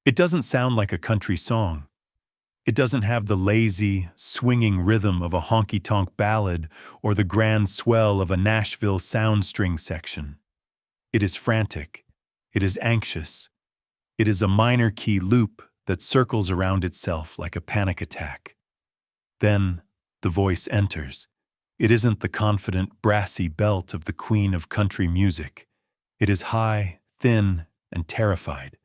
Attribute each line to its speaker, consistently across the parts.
Speaker 1: It doesn't sound like a country song. It doesn't have the lazy, swinging rhythm of a honky-tonk ballad or the grand swell of a Nashville sound string section. It is frantic. It is anxious. It is a minor key loop that circles around itself like a panic attack. Then, the voice enters. It isn't the confident, brassy belt of the queen of country music. It is high, thin, and terrified.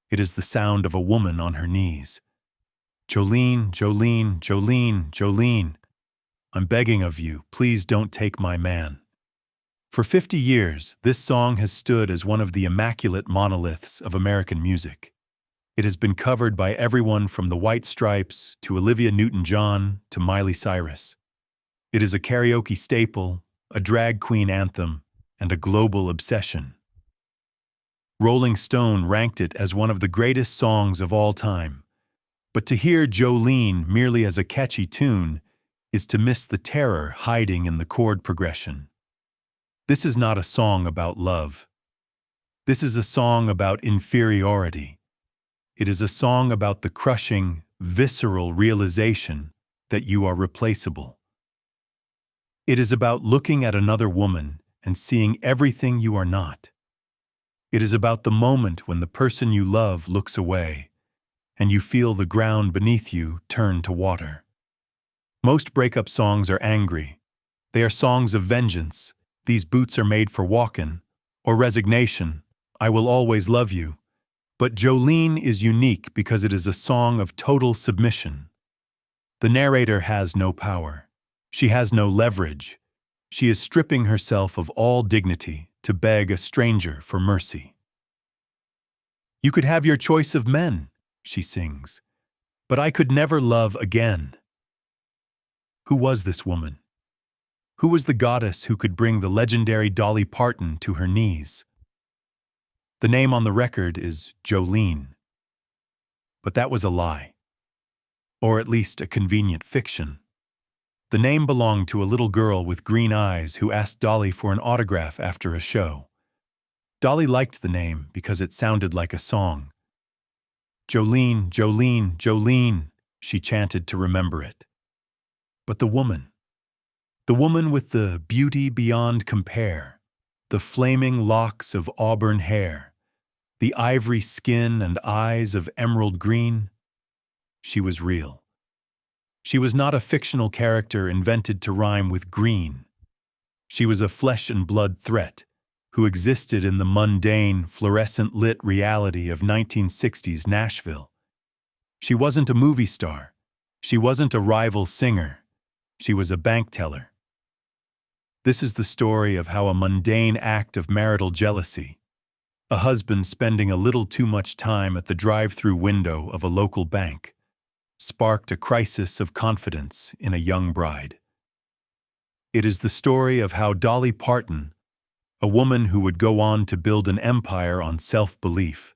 Speaker 1: It is the sound of a woman on her knees. Jolene, Jolene, Jolene, Jolene. I'm begging of you, please don't take my man. For 50 years, this song has stood as one of the immaculate monoliths of American music. It has been covered by everyone from the White Stripes to Olivia Newton-John to Miley Cyrus. It is a karaoke staple, a drag queen anthem, and a global obsession. Rolling Stone ranked it as one of the greatest songs of all time. But to hear Jolene merely as a catchy tune is to miss the terror hiding in the chord progression. This is not a song about love. This is a song about inferiority. It is a song about the crushing, visceral realization that you are replaceable. It is about looking at another woman and seeing everything you are not. It is about the moment when the person you love looks away and you feel the ground beneath you turn to water. Most breakup songs are angry. They are songs of vengeance. These boots are made for walkin', or resignation. I will always love you. But Jolene is unique because it is a song of total submission. The narrator has no power. She has no leverage. She is stripping herself of all dignity to beg a stranger for mercy. You could have your choice of men, she sings, but I could never love again. Who was this woman? Who was the goddess who could bring the legendary Dolly Parton to her knees? The name on the record is Jolene. But that was a lie. Or at least a convenient fiction. The name belonged to a little girl with green eyes who asked Dolly for an autograph after a show. Dolly liked the name because it sounded like a song. Jolene, Jolene, Jolene, she chanted to remember it. But the woman with the beauty beyond compare, the flaming locks of auburn hair, the ivory skin and eyes of emerald green, she was real. She was not a fictional character invented to rhyme with green. She was a flesh and blood threat who existed in the mundane, fluorescent-lit reality of 1960s Nashville. She wasn't a movie star. She wasn't a rival singer. She was a bank teller. This is the story of how a mundane act of marital jealousy, a husband spending a little too much time at the drive-through window of a local bank, sparked a crisis of confidence in a young bride. It is the story of how Dolly Parton, a woman who would go on to build an empire on self-belief,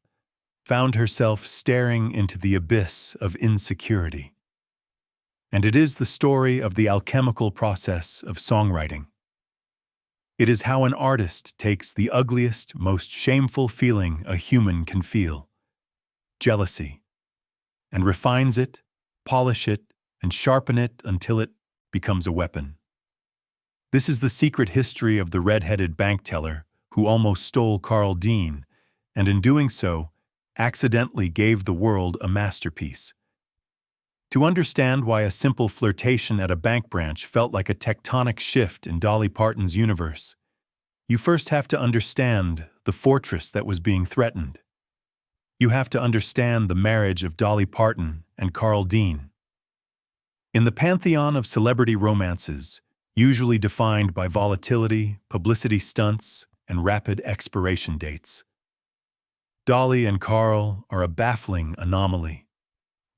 Speaker 1: found herself staring into the abyss of insecurity. And it is the story of the alchemical process of songwriting. It is how an artist takes the ugliest, most shameful feeling a human can feel, jealousy, and refines it, polish it, and sharpen it until it becomes a weapon. This is the secret history of the red-headed bank teller who almost stole Carl Dean, and in doing so, accidentally gave the world a masterpiece. To understand why a simple flirtation at a bank branch felt like a tectonic shift in Dolly Parton's universe, you first have to understand the fortress that was being threatened. You have to understand the marriage of Dolly Parton and Carl Dean. In the pantheon of celebrity romances, usually defined by volatility, publicity stunts, and rapid expiration dates, Dolly and Carl are a baffling anomaly.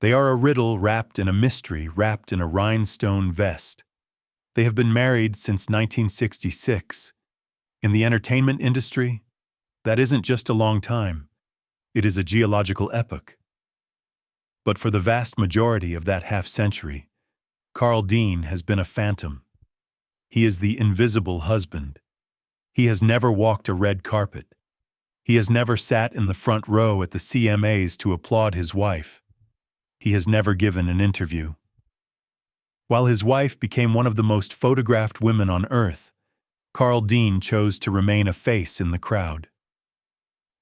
Speaker 1: They are a riddle wrapped in a mystery wrapped in a rhinestone vest. They have been married since 1966. In the entertainment industry, that isn't just a long time. It is a geological epoch. But for the vast majority of that half-century, Carl Dean has been a phantom. He is the invisible husband. He has never walked a red carpet. He has never sat in the front row at the CMAs to applaud his wife. He has never given an interview. While his wife became one of the most photographed women on earth, Carl Dean chose to remain a face in the crowd.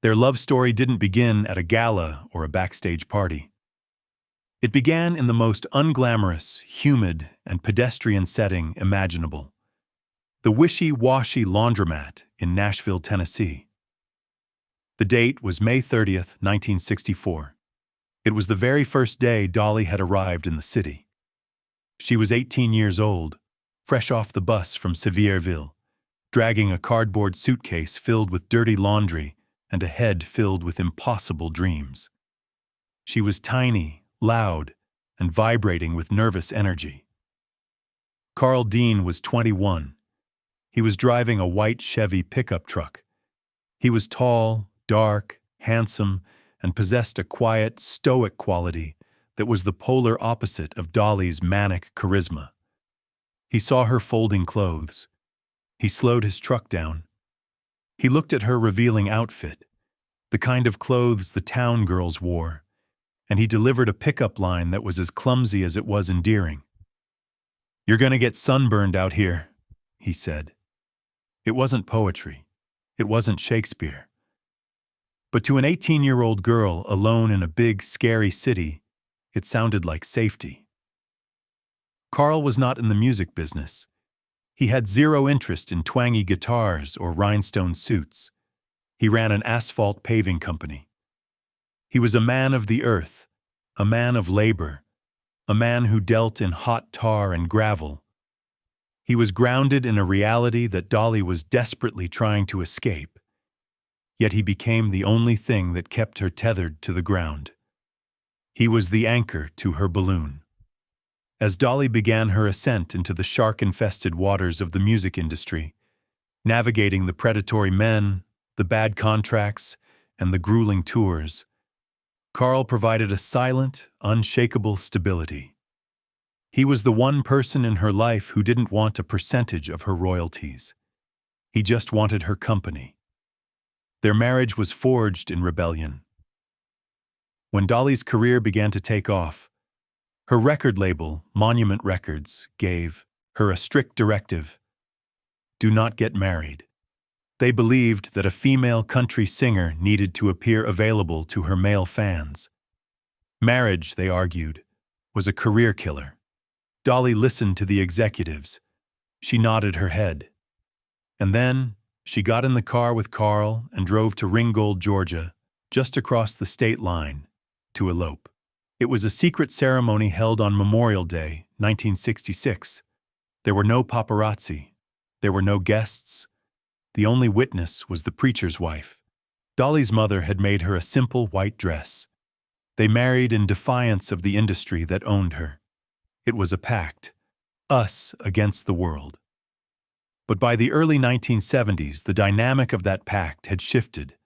Speaker 1: Their love story didn't begin at a gala or a backstage party. It began in the most unglamorous, humid, and pedestrian setting imaginable: the wishy-washy laundromat in Nashville, Tennessee. The date was May 30th, 1964. It was the very first day Dolly had arrived in the city. She was 18 years old, fresh off the bus from Sevierville, dragging a cardboard suitcase filled with dirty laundry and a head filled with impossible dreams. She was tiny, loud, and vibrating with nervous energy. Carl Dean was 21. He was driving a white Chevy pickup truck. He was tall, dark, handsome, and possessed a quiet, stoic quality that was the polar opposite of Dolly's manic charisma. He saw her folding clothes. He slowed his truck down. He looked at her revealing outfit, the kind of clothes the town girls wore, and he delivered a pickup line that was as clumsy as it was endearing. "You're gonna get sunburned out here," he said. It wasn't poetry. It wasn't Shakespeare. But to an 18-year-old girl alone in a big, scary city, it sounded like safety. Carl was not in the music business. He had zero interest in twangy guitars or rhinestone suits. He ran an asphalt paving company. He was a man of the earth, a man of labor, a man who dealt in hot tar and gravel. He was grounded in a reality that Dolly was desperately trying to escape. Yet he became the only thing that kept her tethered to the ground. He was the anchor to her balloon. As Dolly began her ascent into the shark-infested waters of the music industry, navigating the predatory men, the bad contracts, and the grueling tours, Carl provided a silent, unshakable stability. He was the one person in her life who didn't want a percentage of her royalties. He just wanted her company. Their marriage was forged in rebellion. When Dolly's career began to take off, her record label, Monument Records, gave her a strict directive: do not get married. They believed that a female country singer needed to appear available to her male fans. Marriage, they argued, was a career killer. Dolly listened to the executives. She nodded her head. And then she got in the car with Carl and drove to Ringgold, Georgia, just across the state line, to elope. It was a secret ceremony held on Memorial Day, 1966. There were no paparazzi. There were no guests. The only witness was the preacher's wife. Dolly's mother had made her a simple white dress. They married in defiance of the industry that owned her. It was a pact, us against the world. But by the early 1970s, the dynamic of that pact had shifted.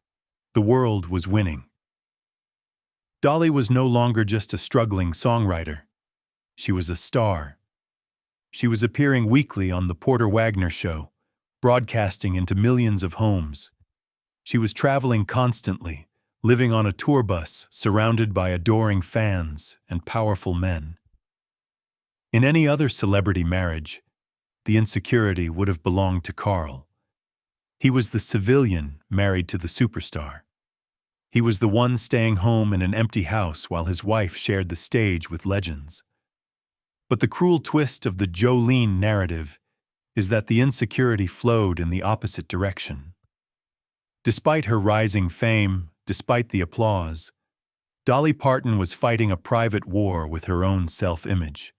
Speaker 1: The world was winning. Dolly was no longer just a struggling songwriter. She was a star. She was appearing weekly on The Porter Wagner Show, broadcasting into millions of homes. She was traveling constantly, living on a tour bus surrounded by adoring fans and powerful men. In any other celebrity marriage, the insecurity would have belonged to Carl. He was the civilian married to the superstar. He was the one staying home in an empty house while his wife shared the stage with legends. But the cruel twist of the Jolene narrative is that the insecurity flowed in the opposite direction. Despite her rising fame, despite the applause, Dolly Parton was fighting a private war with her own self-image.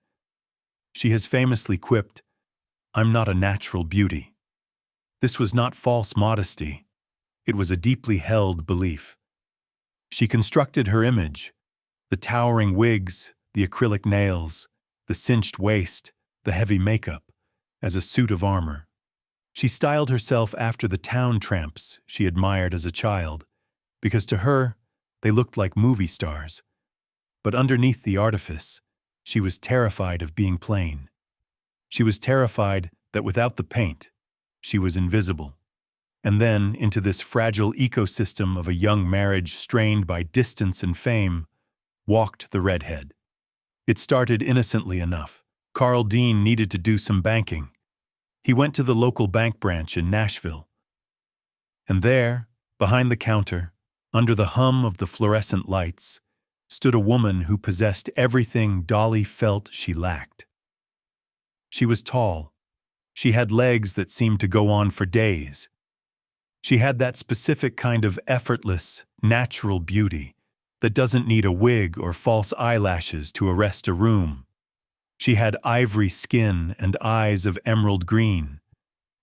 Speaker 1: She has famously quipped, "I'm not a natural beauty." This was not false modesty. It was a deeply held belief. She constructed her image, the towering wigs, the acrylic nails, the cinched waist, the heavy makeup, as a suit of armor. She styled herself after the town tramps she admired as a child, because to her, they looked like movie stars. But underneath the artifice, she was terrified of being plain. She was terrified that without the paint, she was invisible. And then, into this fragile ecosystem of a young marriage strained by distance and fame, walked the redhead. It started innocently enough. Carl Dean needed to do some banking. He went to the local bank branch in Nashville. And there, behind the counter, under the hum of the fluorescent lights, stood a woman who possessed everything Dolly felt she lacked. She was tall. She had legs that seemed to go on for days. She had that specific kind of effortless, natural beauty that doesn't need a wig or false eyelashes to arrest a room. She had ivory skin and eyes of emerald green,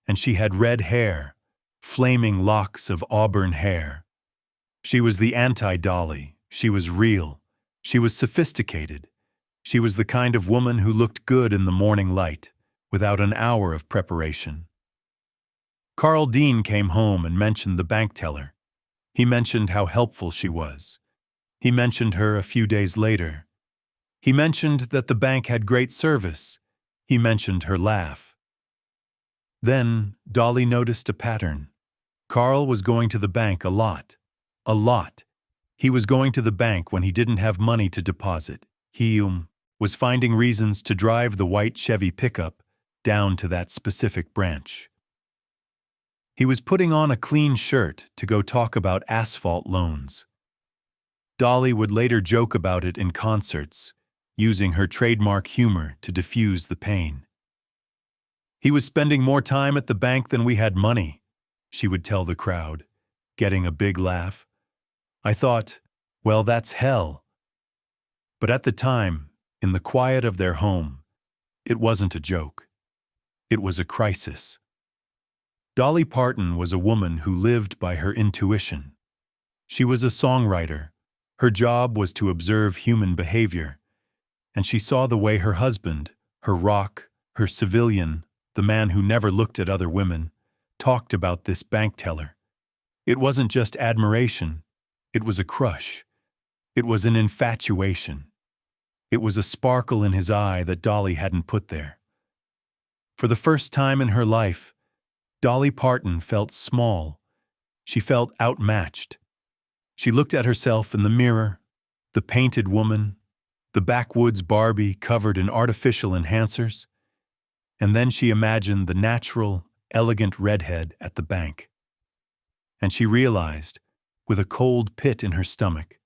Speaker 1: and she had red hair, flaming locks of auburn hair. She was the anti-Dolly. She was real. She was sophisticated. She was the kind of woman who looked good in the morning light, without an hour of preparation. Carl Dean came home and mentioned the bank teller. He mentioned how helpful she was. He mentioned her a few days later. He mentioned that the bank had great service. He mentioned her laugh. Then Dolly noticed a pattern. Carl was going to the bank a lot. A lot. He was going to the bank when he didn't have money to deposit. He was finding reasons to drive the white Chevy pickup down to that specific branch. He was putting on a clean shirt to go talk about asphalt loans. Dolly would later joke about it in concerts, using her trademark humor to diffuse the pain. He was spending more time at the bank than we had money, she would tell the crowd, getting a big laugh. I thought, well, that's hell. But at the time, in the quiet of their home, it wasn't a joke. It was a crisis. Dolly Parton was a woman who lived by her intuition. She was a songwriter. Her job was to observe human behavior, and she saw the way her husband, her rock, her civilian, the man who never looked at other women, talked about this bank teller. It wasn't just admiration. It was a crush. It was an infatuation. It was a sparkle in his eye that Dolly hadn't put there. For the first time in her life, Dolly Parton felt small. She felt outmatched. She looked at herself in the mirror, the painted woman, the backwoods Barbie covered in artificial enhancers, and then she imagined the natural, elegant redhead at the bank. And she realized, with a cold pit in her stomach,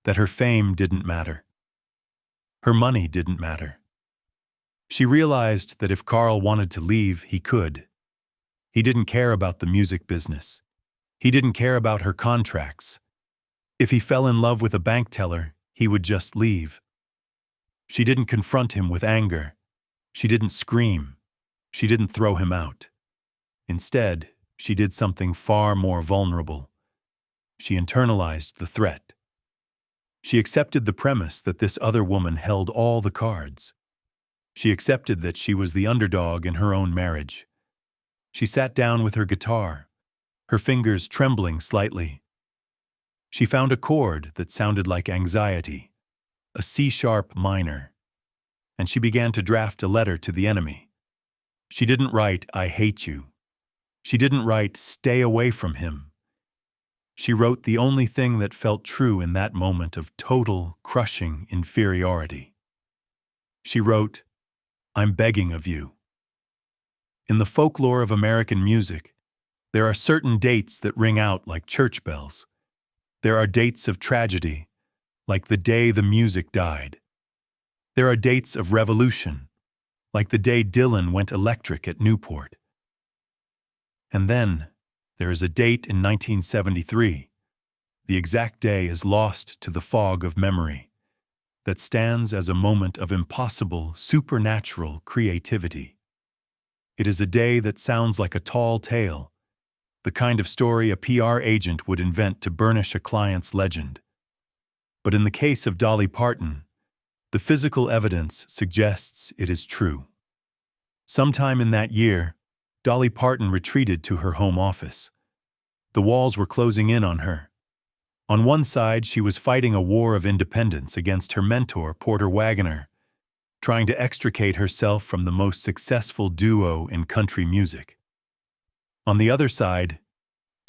Speaker 1: that her fame didn't matter. Her money didn't matter. She realized that if Carl wanted to leave, he could. He didn't care about the music business. He didn't care about her contracts. If he fell in love with a bank teller, he would just leave. She didn't confront him with anger. She didn't scream. She didn't throw him out. Instead, she did something far more vulnerable. She internalized the threat. She accepted the premise that this other woman held all the cards. She accepted that she was the underdog in her own marriage. She sat down with her guitar, her fingers trembling slightly. She found a chord that sounded like anxiety, a C-sharp minor, and she began to draft a letter to the enemy. She didn't write, "I hate you." She didn't write, "Stay away from him." She wrote the only thing that felt true in that moment of total, crushing inferiority. She wrote, "I'm begging of you." In the folklore of American music, there are certain dates that ring out like church bells. There are dates of tragedy, like the day the music died. There are dates of revolution, like the day Dylan went electric at Newport. And then, there is a date in 1973. The exact day is lost to the fog of memory, that stands as a moment of impossible, supernatural creativity. It is a day that sounds like a tall tale, the kind of story a PR agent would invent to burnish a client's legend. But in the case of Dolly Parton, the physical evidence suggests it is true. Sometime in that year, Dolly Parton retreated to her home office. The walls were closing in on her. On one side, she was fighting a war of independence against her mentor, Porter Wagoner, trying to extricate herself from the most successful duo in country music. On the other side,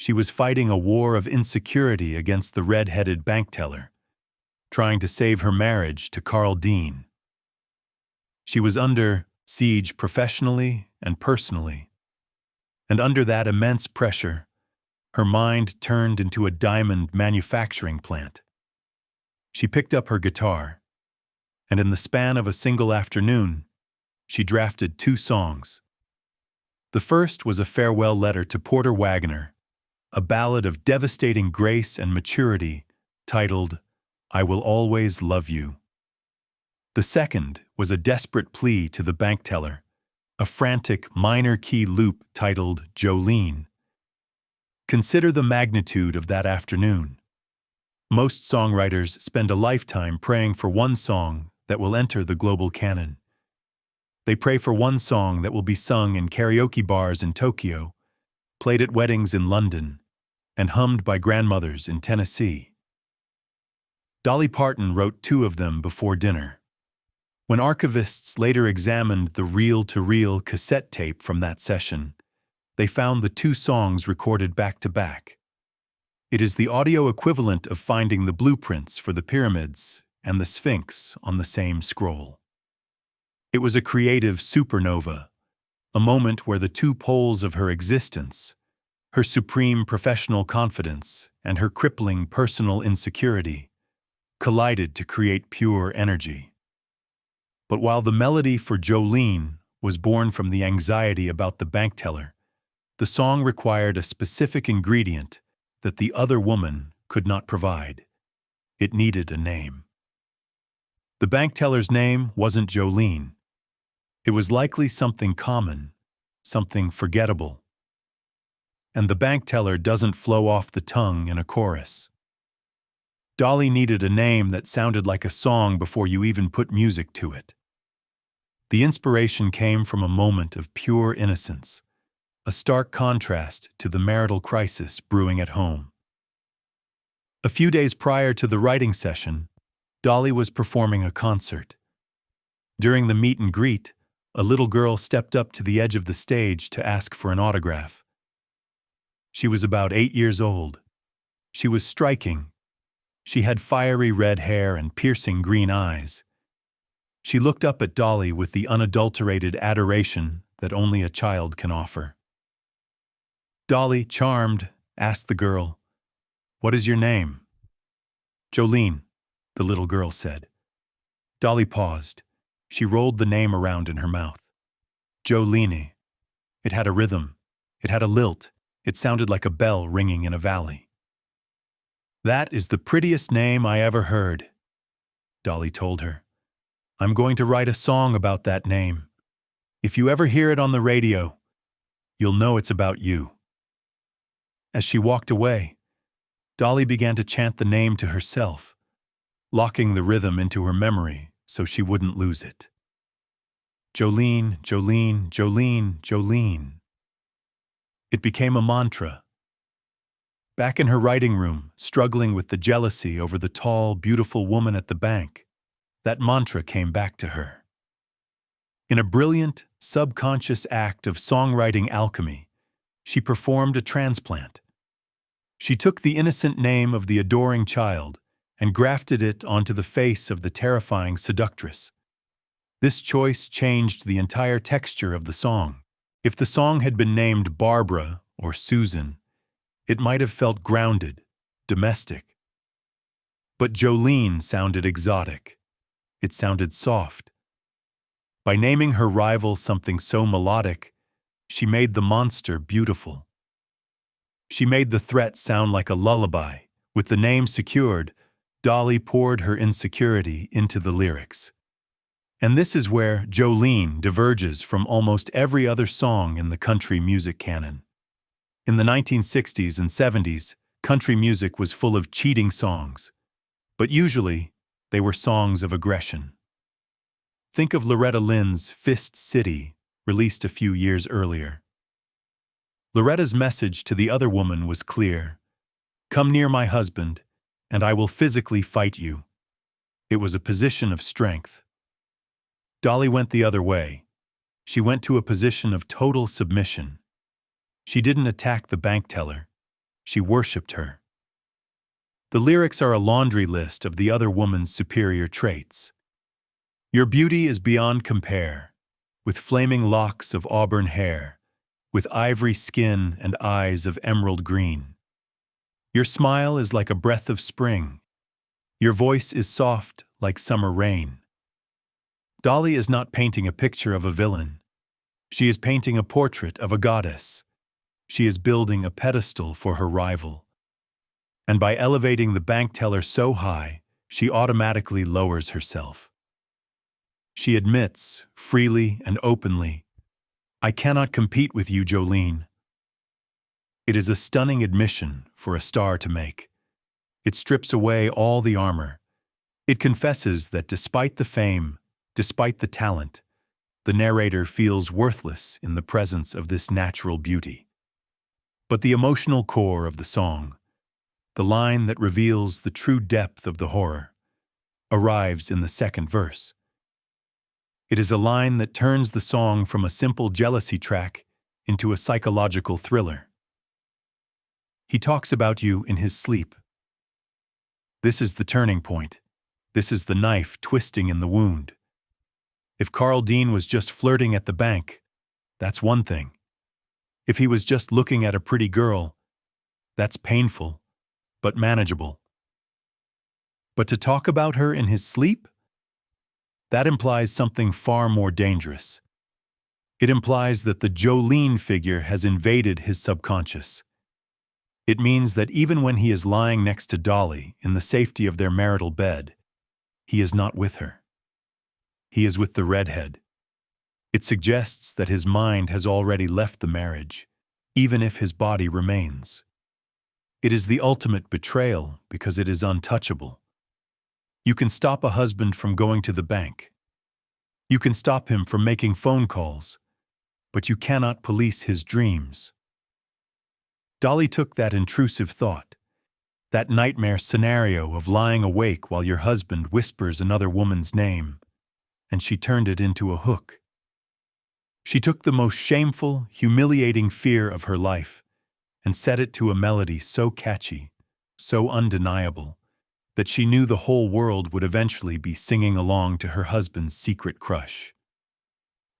Speaker 1: She was fighting a war of insecurity against the red-headed bank teller, trying to save her marriage to Carl Dean. She was under siege professionally and personally, and under that immense pressure, her mind turned into a diamond manufacturing plant. She picked up her guitar, and in the span of a single afternoon, she drafted 2 songs. The first was a farewell letter to Porter Wagoner, a ballad of devastating grace and maturity titled, "I Will Always Love You." The second was a desperate plea to the bank teller, a frantic minor-key loop titled Jolene. Consider the magnitude of that afternoon. Most songwriters spend a lifetime praying for one song that will enter the global canon. They pray for one song that will be sung in karaoke bars in Tokyo, played at weddings in London, and hummed by grandmothers in Tennessee. Dolly Parton wrote 2 of them before dinner. When archivists later examined the reel-to-reel cassette tape from that session, they found the 2 songs recorded back-to-back. It is the audio equivalent of finding the blueprints for the pyramids and the Sphinx on the same scroll. It was a creative supernova, a moment where the 2 poles of her existence, her supreme professional confidence and her crippling personal insecurity, collided to create pure energy. But while the melody for Jolene was born from the anxiety about the bank teller, the song required a specific ingredient that the other woman could not provide. It needed a name. The bank teller's name wasn't Jolene. It was likely something common, something forgettable. And the bank teller doesn't flow off the tongue in a chorus. Dolly needed a name that sounded like a song before you even put music to it. The inspiration came from a moment of pure innocence, a stark contrast to the marital crisis brewing at home. A few days prior to the writing session, Dolly was performing a concert. During the meet and greet, a little girl stepped up to the edge of the stage to ask for an autograph. She was about 8 years old. She was striking. She had fiery red hair and piercing green eyes. She looked up at Dolly with the unadulterated adoration that only a child can offer. Dolly, charmed, asked the girl, "What is your name?" "Jolene," the little girl said. Dolly paused. She rolled the name around in her mouth. Jolene. It had a rhythm. It had a lilt. It sounded like a bell ringing in a valley. "That is the prettiest name I ever heard," Dolly told her. "I'm going to write a song about that name. If you ever hear it on the radio, you'll know it's about you." As she walked away, Dolly began to chant the name to herself, locking the rhythm into her memory so she wouldn't lose it. Jolene, Jolene, Jolene, Jolene. It became a mantra. Back in her writing room, struggling with the jealousy over the tall, beautiful woman at the bank, that mantra came back to her. In a brilliant, subconscious act of songwriting alchemy, she performed a transplant. She took the innocent name of the adoring child and grafted it onto the face of the terrifying seductress. This choice changed the entire texture of the song. If the song had been named Barbara or Susan, it might have felt grounded, domestic. But Jolene sounded exotic. It sounded soft. By naming her rival something so melodic, she made the monster beautiful. She made the threat sound like a lullaby. With the name secured, Dolly poured her insecurity into the lyrics. And this is where Jolene diverges from almost every other song in the country music canon. In the 1960s and 70s, country music was full of cheating songs, but usually they were songs of aggression. Think of Loretta Lynn's Fist City, released a few years earlier. Loretta's message to the other woman was clear: "Come near my husband, and I will physically fight you." It was a position of strength. Dolly went the other way. She went to a position of total submission. She didn't attack the bank teller. She worshipped her. The lyrics are a laundry list of the other woman's superior traits. Your beauty is beyond compare, with flaming locks of auburn hair, with ivory skin and eyes of emerald green. Your smile is like a breath of spring. Your voice is soft like summer rain. Dolly is not painting a picture of a villain. She is painting a portrait of a goddess. She is building a pedestal for her rival. And by elevating the bank teller so high, she automatically lowers herself. She admits, freely and openly, "I cannot compete with you, Jolene." It is a stunning admission for a star to make. It strips away all the armor. It confesses that despite the fame, despite the talent, the narrator feels worthless in the presence of this natural beauty. But the emotional core of the song, the line that reveals the true depth of the horror, arrives in the second verse. It is a line that turns the song from a simple jealousy track into a psychological thriller. He talks about you in his sleep. This is the turning point. This is the knife twisting in the wound. If Carl Dean was just flirting at the bank, that's one thing. If he was just looking at a pretty girl, that's painful, but manageable. But to talk about her in his sleep? That implies something far more dangerous. It implies that the Jolene figure has invaded his subconscious. It means that even when he is lying next to Dolly in the safety of their marital bed, he is not with her. He is with the redhead. It suggests that his mind has already left the marriage, even if his body remains. It is the ultimate betrayal because it is untouchable. You can stop a husband from going to the bank. You can stop him from making phone calls, but you cannot police his dreams. Dolly took that intrusive thought, that nightmare scenario of lying awake while your husband whispers another woman's name, and she turned it into a hook. She took the most shameful, humiliating fear of her life and set it to a melody so catchy, so undeniable, that she knew the whole world would eventually be singing along to her husband's secret crush.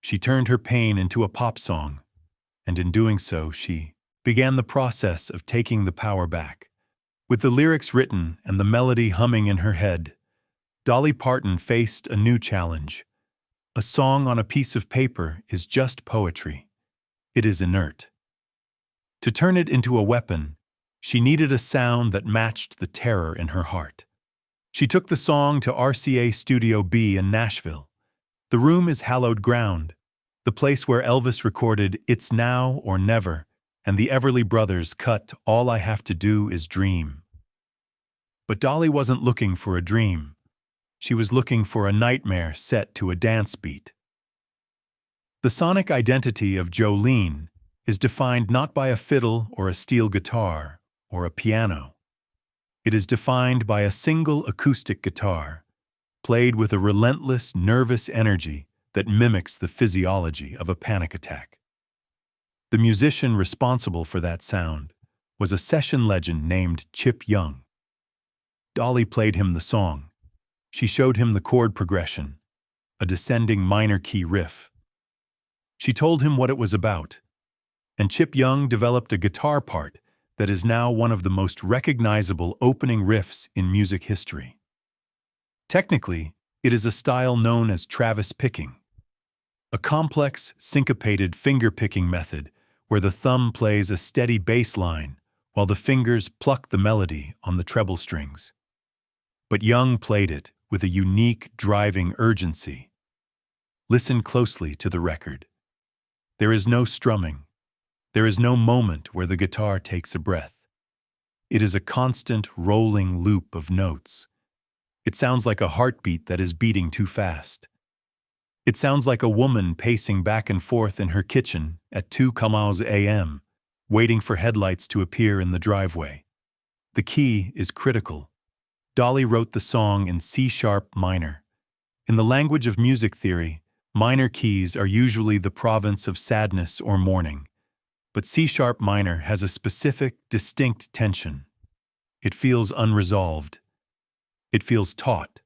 Speaker 1: She turned her pain into a pop song, and in doing so, she began the process of taking the power back. With the lyrics written and the melody humming in her head, Dolly Parton faced a new challenge. A song on a piece of paper is just poetry. It is inert. To turn it into a weapon, she needed a sound that matched the terror in her heart. She took the song to RCA Studio B in Nashville. The room is hallowed ground, the place where Elvis recorded "It's Now or Never," and the Everly Brothers cut "All I Have to Do Is Dream." But Dolly wasn't looking for a dream. She was looking for a nightmare set to a dance beat. The sonic identity of Jolene is defined not by a fiddle or a steel guitar or a piano. It is defined by a single acoustic guitar, played with a relentless, nervous energy that mimics the physiology of a panic attack. The musician responsible for that sound was a session legend named Chip Young. Dolly played him the song. She showed him the chord progression, a descending minor key riff. She told him what it was about, and Chip Young developed a guitar part that is now one of the most recognizable opening riffs in music history. Technically, it is a style known as Travis picking, a complex, syncopated finger-picking method where the thumb plays a steady bass line while the fingers pluck the melody on the treble strings. But Young played it with a unique, driving urgency. Listen closely to the record. There is no strumming. There is no moment where the guitar takes a breath. It is a constant, rolling loop of notes. It sounds like a heartbeat that is beating too fast. It sounds like a woman pacing back and forth in her kitchen at 2 a.m., waiting for headlights to appear in the driveway. The key is critical. Dolly wrote the song in C-sharp minor. In the language of music theory, minor keys are usually the province of sadness or mourning. But C-sharp minor has a specific, distinct tension. It feels unresolved. It feels taut,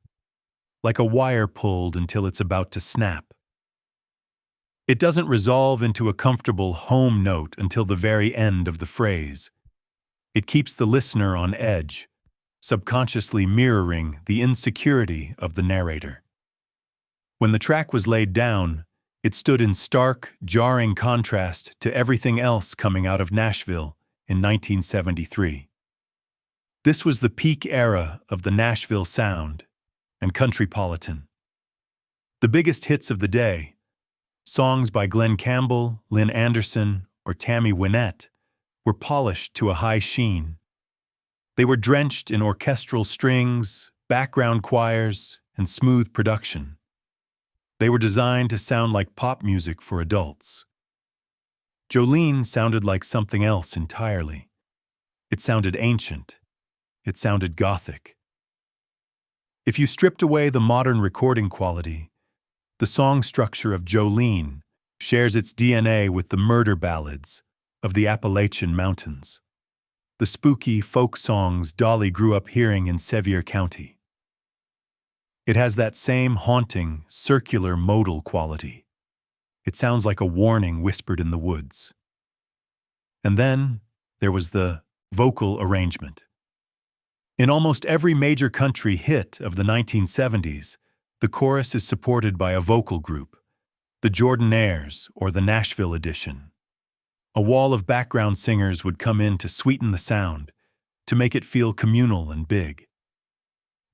Speaker 1: like a wire pulled until it's about to snap. It doesn't resolve into a comfortable home note until the very end of the phrase. It keeps the listener on edge, subconsciously mirroring the insecurity of the narrator. When the track was laid down, it stood in stark, jarring contrast to everything else coming out of Nashville in 1973. This was the peak era of the Nashville sound and countrypolitan. The biggest hits of the day, songs by Glenn Campbell, Lynn Anderson, or Tammy Wynette, were polished to a high sheen. They were drenched in orchestral strings, background choirs, and smooth production. They were designed to sound like pop music for adults. Jolene sounded like something else entirely. It sounded ancient. It sounded gothic. If you stripped away the modern recording quality, the song structure of Jolene shares its DNA with the murder ballads of the Appalachian Mountains, the spooky folk songs Dolly grew up hearing in Sevier County. It has that same haunting, circular modal quality. It sounds like a warning whispered in the woods. And then there was the vocal arrangement. In almost every major country hit of the 1970s, the chorus is supported by a vocal group, the Jordanaires or the Nashville edition. A wall of background singers would come in to sweeten the sound, to make it feel communal and big.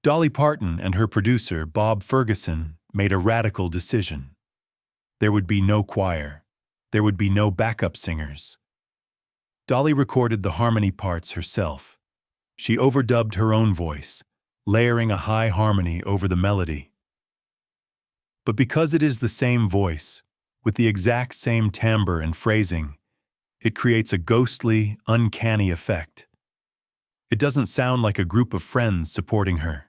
Speaker 1: Dolly Parton and her producer, Bob Ferguson, made a radical decision. There would be no choir. There would be no backup singers. Dolly recorded the harmony parts herself. She overdubbed her own voice, layering a high harmony over the melody. But because it is the same voice, with the exact same timbre and phrasing, it creates a ghostly, uncanny effect. It doesn't sound like a group of friends supporting her.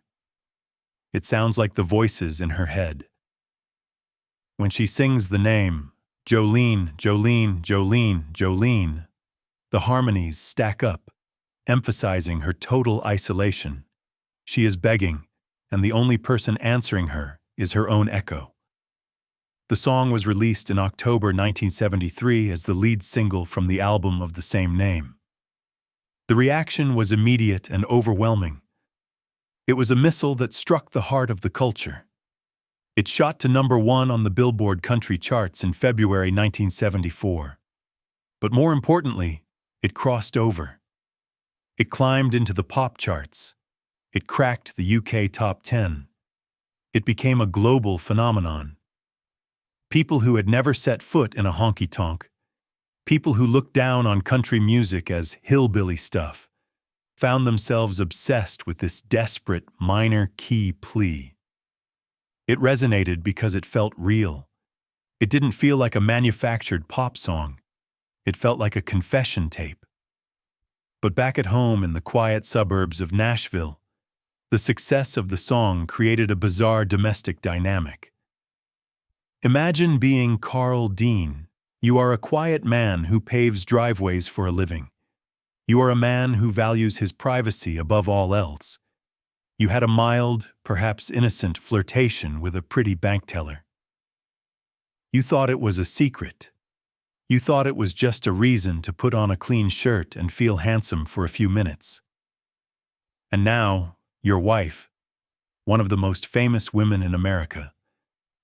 Speaker 1: It sounds like the voices in her head. When she sings the name, Jolene, Jolene, Jolene, Jolene, the harmonies stack up, emphasizing her total isolation. She is begging, and the only person answering her is her own echo. The song was released in October 1973 as the lead single from the album of the same name. The reaction was immediate and overwhelming. It was a missile that struck the heart of the culture. It shot to #1 on the Billboard country charts in February 1974. But more importantly, it crossed over. It climbed into the pop charts. It cracked the UK top 10. It became a global phenomenon. People who had never set foot in a honky-tonk, people who looked down on country music as hillbilly stuff, found themselves obsessed with this desperate minor key plea. It resonated because it felt real. It didn't feel like a manufactured pop song. It felt like a confession tape. But back at home in the quiet suburbs of Nashville, the success of the song created a bizarre domestic dynamic. Imagine being Carl Dean. You are a quiet man who paves driveways for a living. You are a man who values his privacy above all else. You had a mild, perhaps innocent flirtation with a pretty bank teller. You thought it was a secret. You thought it was just a reason to put on a clean shirt and feel handsome for a few minutes. And now, your wife, one of the most famous women in America,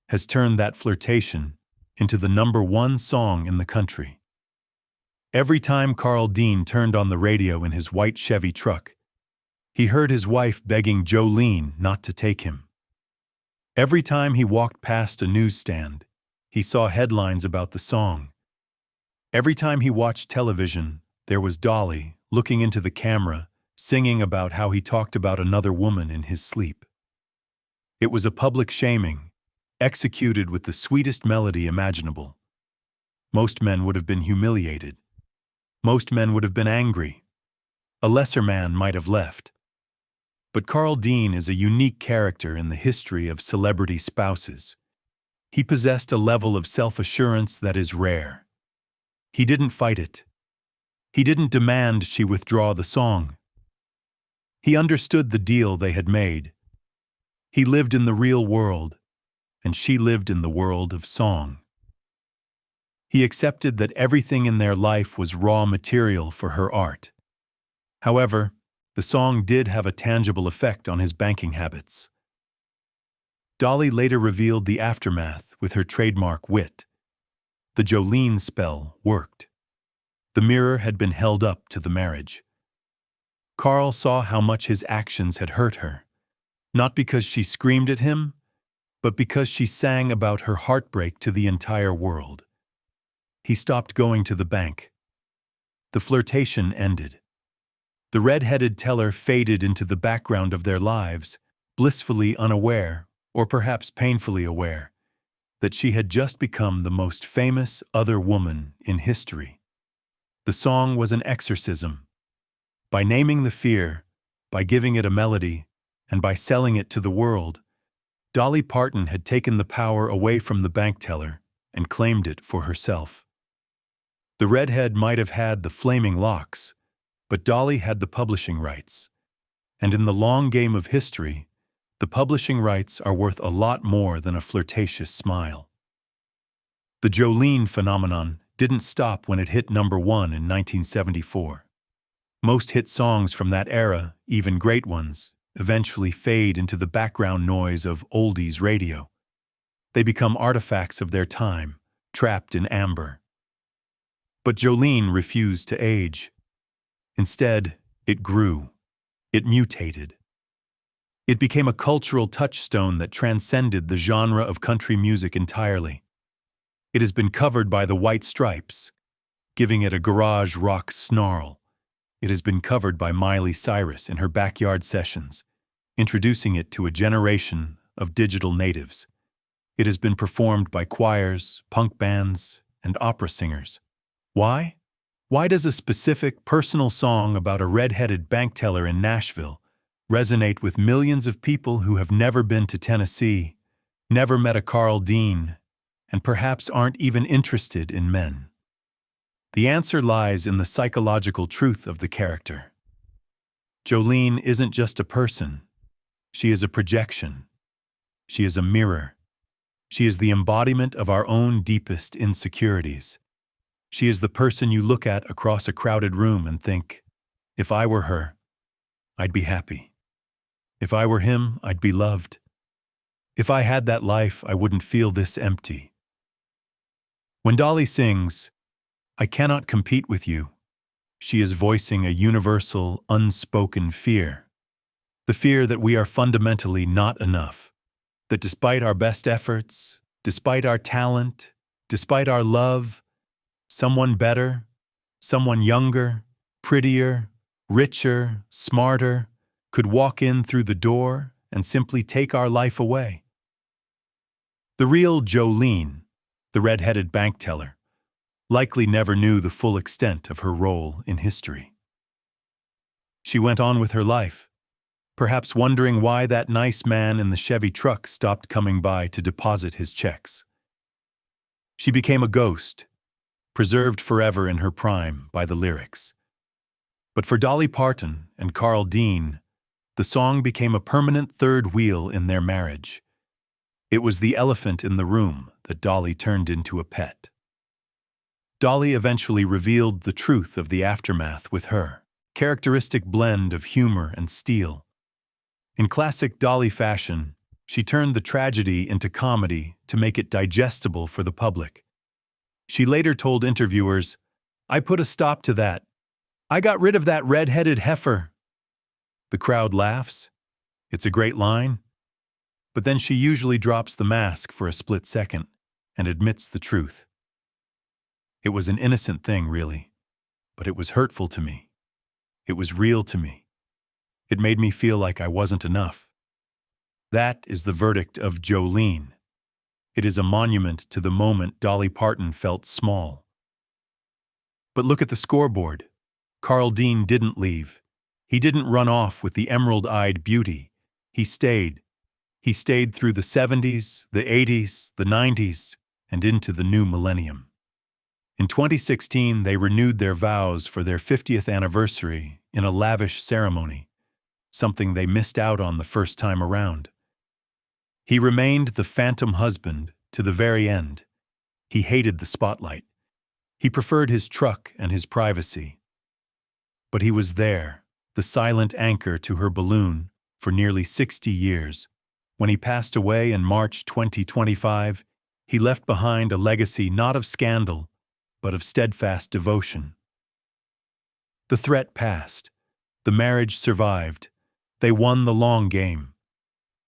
Speaker 1: has turned that flirtation into the #1 song in the country. Every time Carl Dean turned on the radio in his white Chevy truck, he heard his wife begging Jolene not to take him. Every time he walked past a newsstand, he saw headlines about the song. Every time he watched television, there was Dolly looking into the camera, singing about how he talked about another woman in his sleep. It was a public shaming, executed with the sweetest melody imaginable. Most men would have been humiliated. Most men would have been angry. A lesser man might have left. But Carl Dean is a unique character in the history of celebrity spouses. He possessed a level of self-assurance that is rare. He didn't fight it. He didn't demand she withdraw the song. He understood the deal they had made. He lived in the real world, and she lived in the world of song. He accepted that everything in their life was raw material for her art. However, the song did have a tangible effect on his banking habits. Dolly later revealed the aftermath with her trademark wit. The Jolene spell worked. The mirror had been held up to the marriage. Carl saw how much his actions had hurt her, not because she screamed at him, but because she sang about her heartbreak to the entire world. He stopped going to the bank. The flirtation ended. The red-headed teller faded into the background of their lives, blissfully unaware, or perhaps painfully aware, that she had just become the most famous other woman in history. The song was an exorcism. By naming the fear, by giving it a melody, and by selling it to the world, Dolly Parton had taken the power away from the bank teller and claimed it for herself. The redhead might have had the flaming locks, but Dolly had the publishing rights. And in the long game of history, the publishing rights are worth a lot more than a flirtatious smile. The Jolene phenomenon didn't stop when it hit #1 in 1974. Most hit songs from that era, even great ones, eventually fade into the background noise of oldies radio. They become artifacts of their time, trapped in amber. But Jolene refused to age. Instead, it grew. It mutated. It became a cultural touchstone that transcended the genre of country music entirely. It has been covered by the White Stripes, giving it a garage rock snarl. It has been covered by Miley Cyrus in her backyard sessions, introducing it to a generation of digital natives. It has been performed by choirs, punk bands, and opera singers. Why? Why does a specific personal song about a red-headed bank teller in Nashville resonate with millions of people who have never been to Tennessee, never met a Carl Dean, and perhaps aren't even interested in men? The answer lies in the psychological truth of the character. Jolene isn't just a person. She is a projection. She is a mirror. She is the embodiment of our own deepest insecurities. She is the person you look at across a crowded room and think, if I were her, I'd be happy. If I were him, I'd be loved. If I had that life, I wouldn't feel this empty. When Dolly sings, "I cannot compete with you," she is voicing a universal, unspoken fear. The fear that we are fundamentally not enough. That despite our best efforts, despite our talent, despite our love, someone better, someone younger, prettier, richer, smarter, could walk in through the door and simply take our life away. The real Jolene, the red-headed bank teller, likely never knew the full extent of her role in history. She went on with her life, perhaps wondering why that nice man in the Chevy truck stopped coming by to deposit his checks. She became a ghost, preserved forever in her prime by the lyrics. But for Dolly Parton and Carl Dean, the song became a permanent third wheel in their marriage. It was the elephant in the room that Dolly turned into a pet. Dolly eventually revealed the truth of the aftermath with her characteristic blend of humor and steel. In classic Dolly fashion, she turned the tragedy into comedy to make it digestible for the public. She later told interviewers, "I put a stop to that. I got rid of that red-headed heifer." The crowd laughs. It's a great line. But then she usually drops the mask for a split second and admits the truth. It was an innocent thing, really, but it was hurtful to me. It was real to me. It made me feel like I wasn't enough. That is the verdict of Jolene. It is a monument to the moment Dolly Parton felt small. But look at the scoreboard. Carl Dean didn't leave. He didn't run off with the emerald-eyed beauty. He stayed. He stayed through the 70s, the 80s, the 90s, and into the new millennium. In 2016, they renewed their vows for their 50th anniversary in a lavish ceremony, something they missed out on the first time around. He remained the phantom husband to the very end. He hated the spotlight. He preferred his truck and his privacy. But he was there, the silent anchor to her balloon, for nearly 60 years. When he passed away in March 2025, he left behind a legacy not of scandal, but of steadfast devotion. The threat passed. The marriage survived. They won the long game.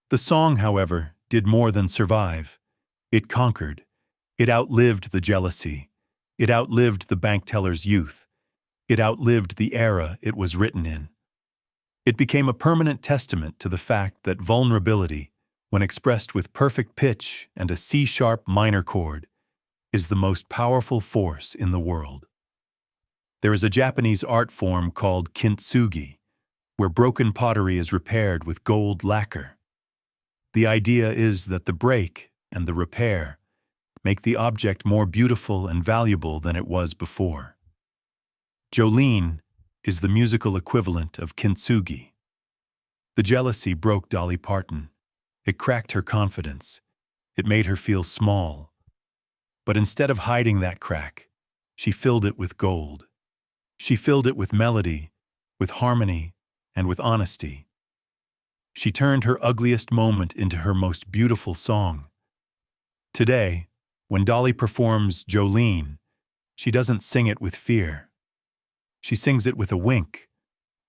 Speaker 1: The song, however, did more than survive. It conquered. It outlived the jealousy. It outlived the bank teller's youth. It outlived the era it was written in. It became a permanent testament to the fact that vulnerability, when expressed with perfect pitch and a C-sharp minor chord, is the most powerful force in the world. There is a Japanese art form called kintsugi, where broken pottery is repaired with gold lacquer. The idea is that the break and the repair make the object more beautiful and valuable than it was before. Jolene is the musical equivalent of kintsugi. The jealousy broke Dolly Parton. It cracked her confidence. It made her feel small. But instead of hiding that crack, she filled it with gold. She filled it with melody, with harmony, and with honesty. She turned her ugliest moment into her most beautiful song. Today, when Dolly performs Jolene, she doesn't sing it with fear. She sings it with a wink.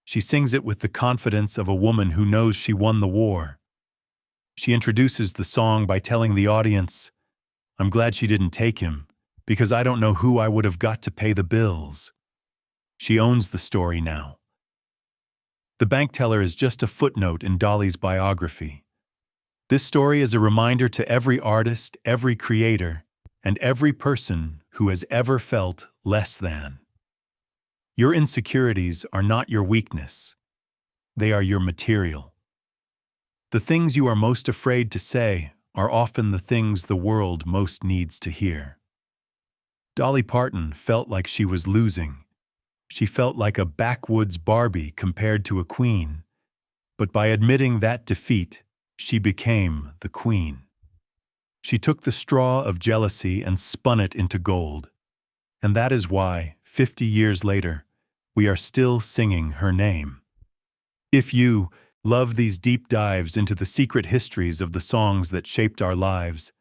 Speaker 1: She sings it with the confidence of a woman who knows she won the war. She introduces the song by telling the audience, "I'm glad she didn't take him, because I don't know who I would have got to pay the bills." She owns the story now. The bank teller is just a footnote in Dolly's biography. This story is a reminder to every artist, every creator, and every person who has ever felt less than. Your insecurities are not your weakness. They are your material. The things you are most afraid to say are often the things the world most needs to hear. Dolly Parton felt like she was losing. She felt like a backwoods Barbie compared to a queen. But by admitting that defeat, she became the queen. She took the straw of jealousy and spun it into gold. And that is why, 50 years later, we are still singing her name. If you love these deep dives into the secret histories of the songs that shaped our lives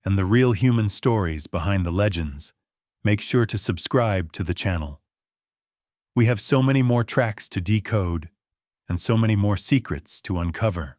Speaker 1: and the real human stories behind the legends, make sure to subscribe to the channel. We have so many more tracks to decode and so many more secrets to uncover.